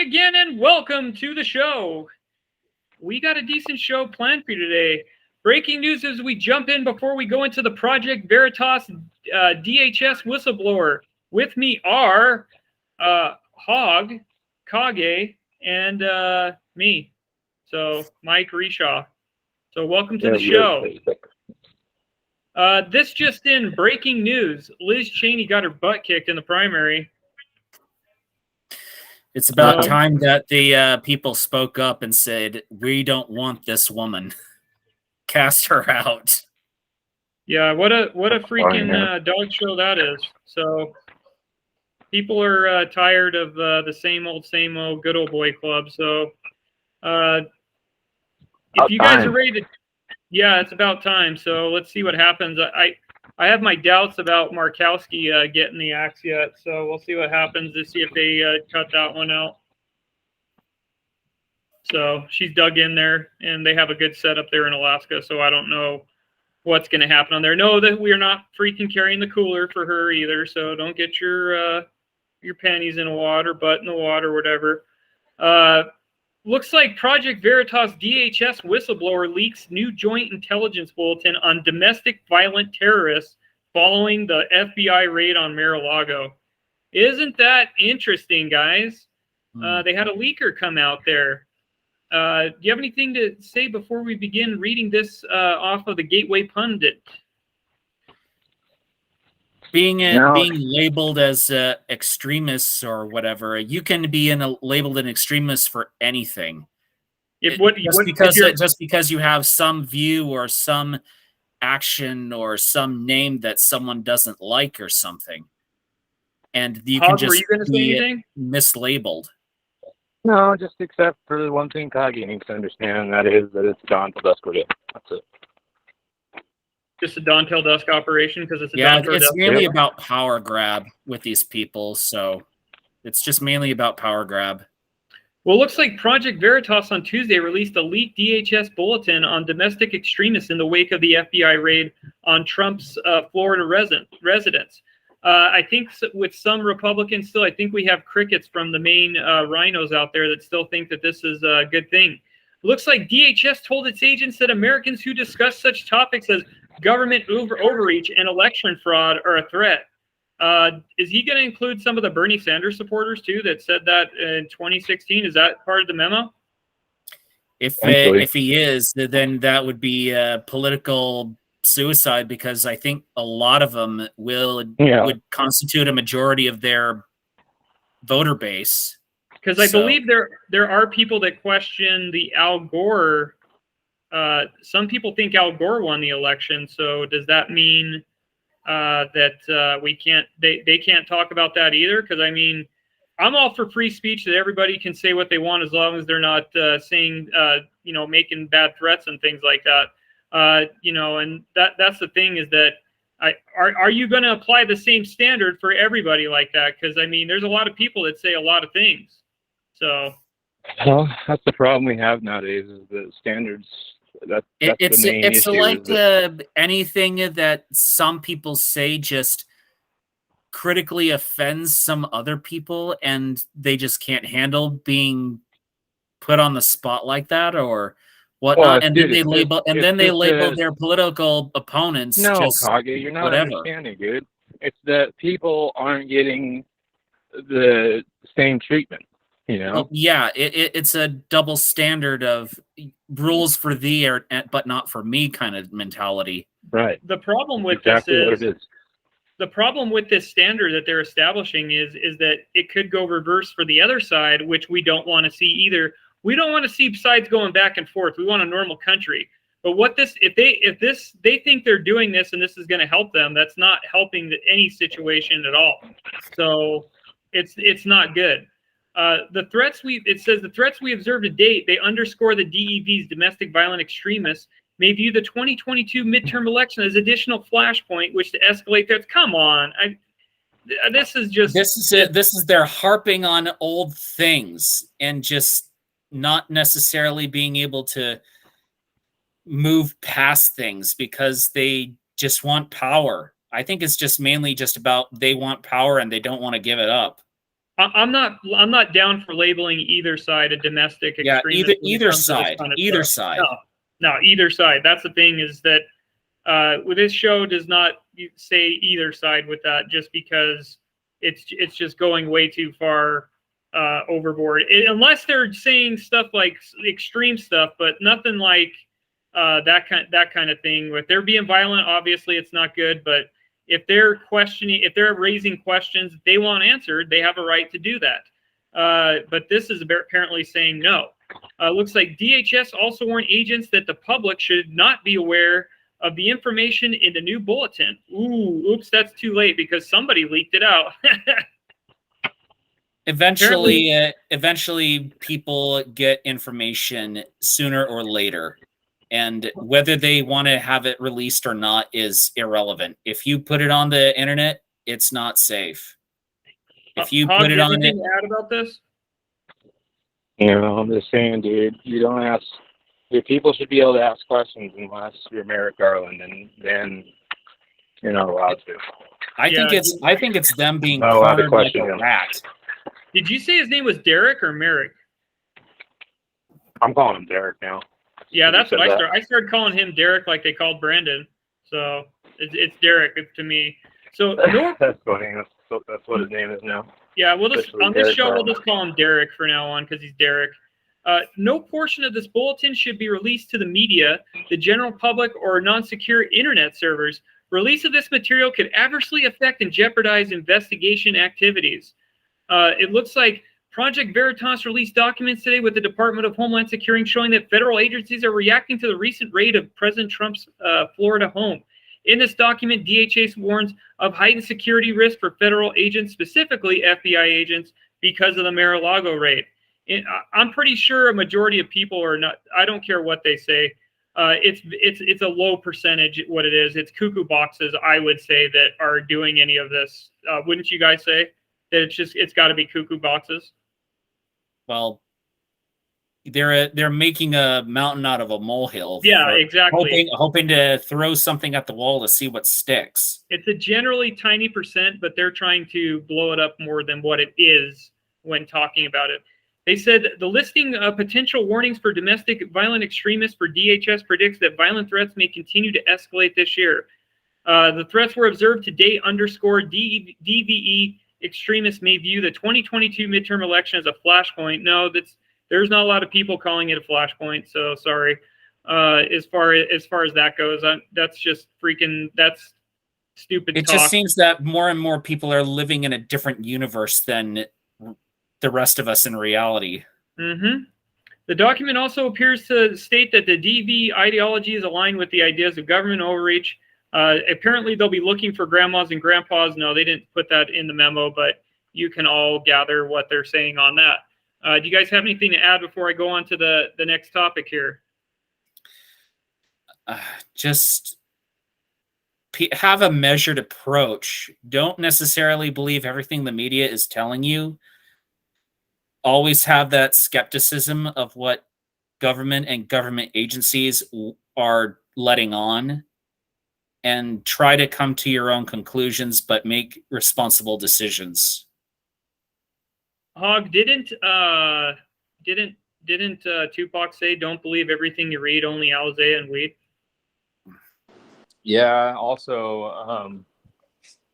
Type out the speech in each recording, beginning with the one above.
again and welcome to the show. We got a decent show planned for you today. Breaking news as we jump in before we go into the Project Veritas DHS Whistleblower. With me are Hog, Kage, and me. So Mike Reshaw. So welcome to the show. This just in, breaking news. Liz Cheney got her butt kicked in the primary. It's about time that the people spoke up and said, we don't want this woman. Cast her out. Yeah, what a freaking dog show that is. So people are tired of the same old good old boy club. So if you guys are ready to, yeah, it's about time. So let's see what happens. I have my doubts about Markowski getting the axe yet, so we'll see what happens to see if they cut that one out. So she's dug in there, and they have a good setup there in Alaska, so I don't know what's going to happen on there. Know that we're not freaking carrying the cooler for her either, so don't get your panties in the water, butt in the water, whatever. Looks like Project Veritas DHS Whistleblower leaks new joint intelligence bulletin on domestic violent terrorists following the FBI raid on Mar-a-Lago. Isn't that interesting, guys? They had a leaker come out there. Do you have anything to say before we begin reading this off of the Gateway Pundit? Being labeled as extremists or whatever, you can be labeled an extremist for anything. Just because you have some view or some action or some name that someone doesn't like or something, and you can just be mislabeled. No, just except for the one thing Kage needs to understand, and that is that it's Don Dusk. That's it. Just a Dawn till dusk operation because it's a it's really about power grab with these people, so it's just mainly about power grab. Well, it looks like Project Veritas on Tuesday released a leaked DHS bulletin on domestic extremists in the wake of the FBI raid on Trump's Florida residence. I think with some Republicans still, I think we have crickets from the main rhinos out there that still think that this is a good thing. Looks like DHS told its agents that Americans who discuss such topics as government overreach and election fraud are a threat. Is he going to include some of the Bernie Sanders supporters too that said that in 2016? Is that part of the memo? If he is, then that would be a political suicide, because I think a lot of them would constitute a majority of their voter base. Because I believe there are people that question the Al Gore. Some people think Al Gore won the election. So does that mean that we can't? They can't talk about that either? Because I mean, I'm all for free speech, that everybody can say what they want as long as they're not saying making bad threats and things like that. And that's the thing, is that are you going to apply the same standard for everybody like that? Because I mean, there's a lot of people that say a lot of things. So, well, that's the problem we have nowadays, is the standards. It's the main issue, like anything that some people say just critically offends some other people, and they just can't handle being put on the spot like that or whatnot. Then they label their political opponents. No, Kage, you're not understanding, dude. It's that people aren't getting the same treatment. Well, yeah, it's a double standard of rules for thee, but not for me kind of mentality. Right. The problem with this is the problem with this standard that they're establishing is that it could go reverse for the other side, which we don't want to see either. We don't want to see sides going back and forth. We want a normal country. But if they think they're doing this and this is going to help them, that's not helping any situation at all. So it's not good. The threats we observed to date, they underscore the DEV's domestic violent extremists may view the 2022 midterm election as additional flashpoint, which to escalate threats. Come on, this is they're harping on old things and just not necessarily being able to move past things because they just want power. I think it's just mainly just about they want power and they don't want to give it up. I'm not down for labeling either side a domestic extremist. Yeah, either side. Either side. No, either side. That's the thing, is that with this show does not say either side with that, just because it's just going way too far overboard. Unless they're saying stuff like extreme stuff, but nothing like that kind of thing. If they're being violent, obviously it's not good, but if they're raising questions they want answered, they have a right to do that. But this is apparently saying no. Looks like DHS also warned agents that the public should not be aware of the information in the new bulletin. Oops, that's too late because somebody leaked it out. Eventually people get information sooner or later. And whether they want to have it released or not is irrelevant. If you put it on the internet, it's not safe. If you put it on it, anything to add about this? I'm just saying, dude, you don't ask. People should be able to ask questions unless you're Merrick Garland, and then you're not allowed to. I think it's them being cornered like a rat. Did you say his name was Derek or Merrick? I'm calling him Derek now. Yeah, that's what I started. I started calling him Derek like they called Brandon. So it's Derek to me. So that's funny. That's what his name is now. Yeah, we'll just on this show we'll just call him Derek for now on because he's Derek. No portion of this bulletin should be released to the media, the general public, or non-secure internet servers. Release of this material could adversely affect and jeopardize investigation activities. It looks like Project Veritas released documents today with the Department of Homeland Security showing that federal agencies are reacting to the recent raid of President Trump's Florida home. In this document, DHS warns of heightened security risk for federal agents, specifically FBI agents, because of the Mar-a-Lago raid. I'm pretty sure a majority of people are not. I don't care what they say. It's a low percentage. What it is, it's cuckoo boxes. I would say that are doing any of this. Wouldn't you guys say that it's got to be cuckoo boxes? Well, they're making a mountain out of a molehill. Yeah, exactly. Hoping to throw something at the wall to see what sticks. It's a generally tiny percent, but they're trying to blow it up more than what it is when talking about it. They said the listing of potential warnings for domestic violent extremists for DHS predicts that violent threats may continue to escalate this year. The threats were observed today underscore DVE extremists may view the 2022 midterm election as a flashpoint. No, there's not a lot of people calling it a flashpoint, so sorry. As far as that goes, that's just that's stupid talk. It just seems that more and more people are living in a different universe than the rest of us in reality. Mm-hmm. The document also appears to state that the DV ideology is aligned with the ideas of government overreach. Apparently, they'll be looking for grandmas and grandpas. No, they didn't put that in the memo, but you can all gather what they're saying on that. Do you guys have anything to add before I go on to the next topic here? Just have a measured approach. Don't necessarily believe everything the media is telling you. Always have that skepticism of what government and government agencies are letting on, and try to come to your own conclusions, but make responsible decisions. Hog, didn't Tupac say, "Don't believe everything you read, only Alizé and weed"? Yeah. Also,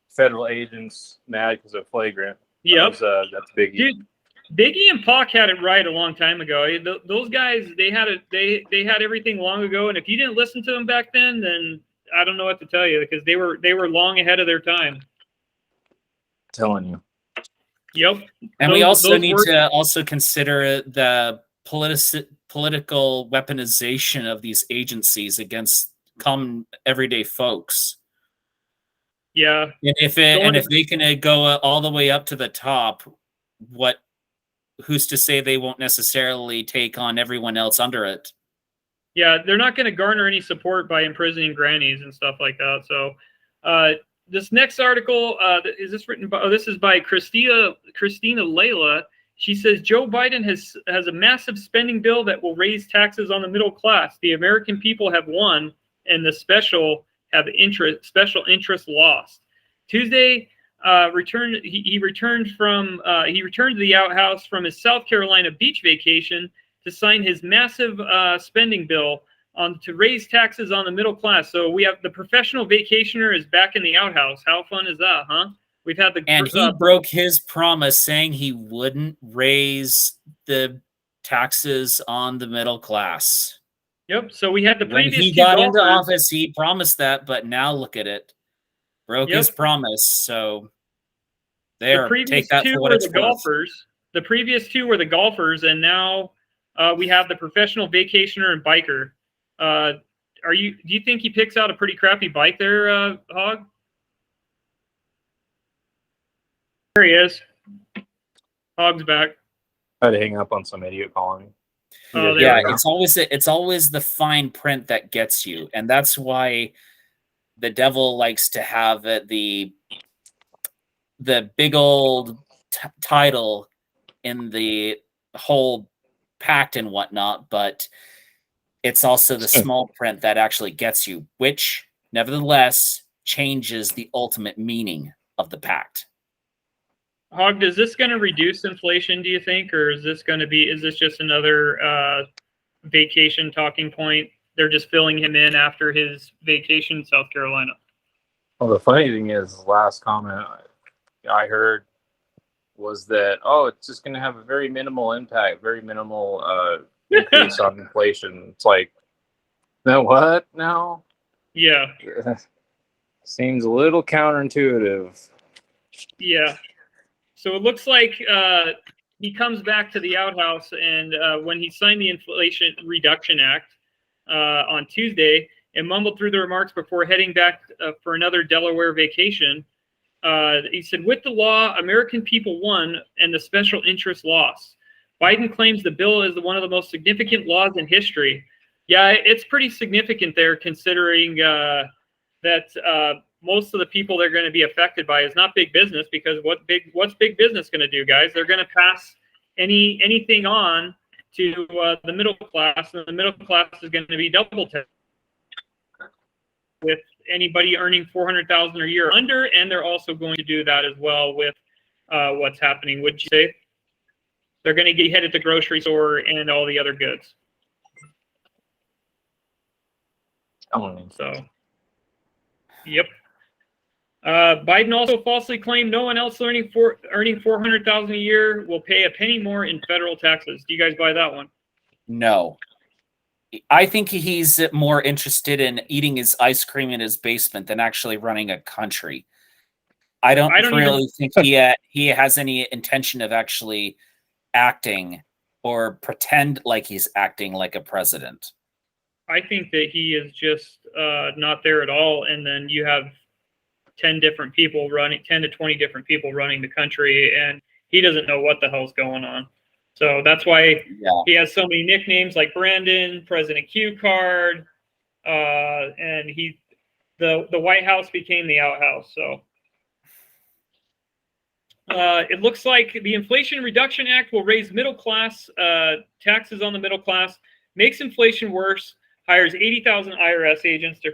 federal agents mad because of flagrant. Yep. That's Biggie. Dude, Biggie and Pac had it right a long time ago. Those guys, they had everything long ago, and if you didn't listen to them back then I don't know what to tell you, because they were long ahead of their time. Telling you. Yep. And we also need to also consider the political weaponization of these agencies against common everyday folks. Yeah. And if they can go all the way up to the top, who's to say they won't necessarily take on everyone else under it? Yeah, they're not going to garner any support by imprisoning grannies and stuff like that. So this next article, is this written by, this is by Christina Layla. She says, Joe Biden has a massive spending bill that will raise taxes on the middle class. The American people have won, and the special interest lost. Tuesday, returned. He returned to the outhouse from his South Carolina beach vacation to sign his massive spending bill to raise taxes on the middle class. So we have the professional vacationer is back in the outhouse. How fun is that, huh? We've had and he broke his promise saying he wouldn't raise the taxes on the middle class. Yep. So we had the When previous he two got golfers. into office, he promised that, but now look at it. Broke his promise. So there, take that for what it's worth. Golfers. The previous two were the golfers, and now we have the professional vacationer and biker. Do you think he picks out a pretty crappy bike there, Hog? There he is. Hog's back. I had to hang up on some idiot calling me. Oh, Yeah, it's always the fine print that gets you, and that's why the devil likes to have the big old title in the whole pact and whatnot, but it's also the small print that actually gets you, which nevertheless changes the ultimate meaning of the pact. Hog, is this going to reduce inflation, do you think, or is this just another vacation talking point? They're just filling him in after his vacation in South Carolina. Well, the funny thing is, the last comment I heard was that, it's just going to have a very minimal impact, very minimal increase on inflation. It's like, no, what now? Yeah. Seems a little counterintuitive. Yeah. So it looks like he comes back to the outhouse, and when he signed the Inflation Reduction Act on Tuesday and mumbled through the remarks before heading back for another Delaware vacation, he said, with the law, American people won and the special interest lost. Biden claims the bill is one of the most significant laws in history. Yeah, it's pretty significant there, considering that most of the people they're going to be affected by is not big business, because what's big business going to do, guys? They're going to pass anything on to the middle class, and the middle class is going to be double taxed with anybody earning $400,000 a year or under, and they're also going to do that as well with what's happening. Would you say they're going to get hit at the grocery store and all the other goods? So, yep. Biden also falsely claimed no one else earning $400,000 a year will pay a penny more in federal taxes. Do you guys buy that one? No. I think he's more interested in eating his ice cream in his basement than actually running a country. I don't really think he has any intention of actually acting or pretend like he's acting like a president. I think that he is just not there at all, and then you have 10 to 20 different people running the country, and he doesn't know what the hell's going on. So that's why he has so many nicknames like Brandon, President Q Card, and the White House became the outhouse. So it looks like the Inflation Reduction Act will raise middle class taxes on the middle class, makes inflation worse, hires 80,000 IRS agents to